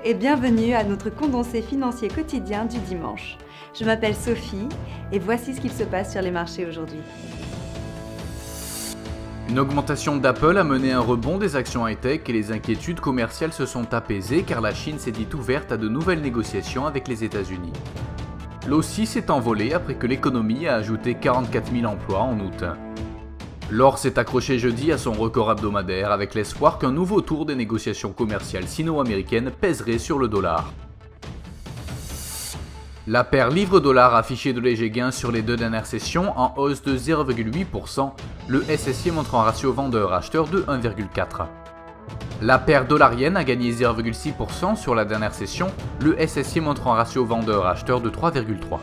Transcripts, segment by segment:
et bienvenue à notre condensé financier quotidien du dimanche. Je m'appelle Sophie et voici ce qu'il se passe sur les marchés aujourd'hui. Une augmentation d'Apple a mené un rebond des actions high-tech et les inquiétudes commerciales se sont apaisées car la Chine s'est dite ouverte à de nouvelles négociations avec les États-Unis. L'Aussie s'est envolée après que l'économie a ajouté 44 000 emplois en août. L'or s'est accroché jeudi à son record hebdomadaire avec l'espoir qu'un nouveau tour des négociations commerciales sino-américaines pèserait sur le dollar. La paire livre-dollar a affiché de légers gains sur les deux dernières sessions en hausse de 0,8%, le SSI montre un ratio vendeur-acheteur de 1,4. La paire dollar-yen a gagné 0,6% sur la dernière session, le SSI montre un ratio vendeur-acheteur de 3,3.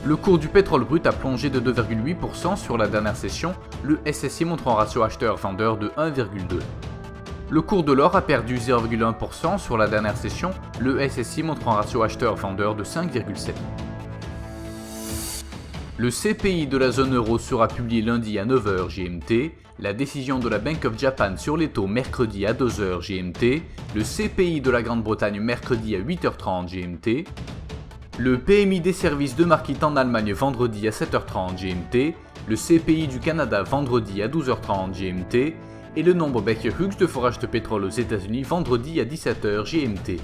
Le cours du pétrole brut a plongé de 2,8% sur la dernière session, le SSI montre un ratio acheteur-vendeur de 1,2. Le cours de l'or a perdu 0,1% sur la dernière session, le SSI montre un ratio acheteur-vendeur de 5,7. Le CPI de la zone euro sera publié lundi à 9h GMT, la décision de la Bank of Japan sur les taux mercredi à 2h GMT, le CPI de la Grande-Bretagne mercredi à 8h30 GMT, le PMI des services de market en Allemagne vendredi à 7h30 GMT, le CPI du Canada vendredi à 12h30 GMT et le nombre Baker Hughes de forage de pétrole aux États-Unis vendredi à 17h GMT.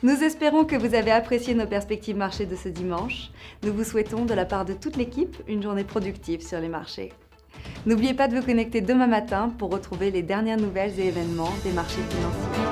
Nous espérons que vous avez apprécié nos perspectives marchés de ce dimanche. Nous vous souhaitons de la part de toute l'équipe une journée productive sur les marchés. N'oubliez pas de vous connecter demain matin pour retrouver les dernières nouvelles et événements des marchés financiers.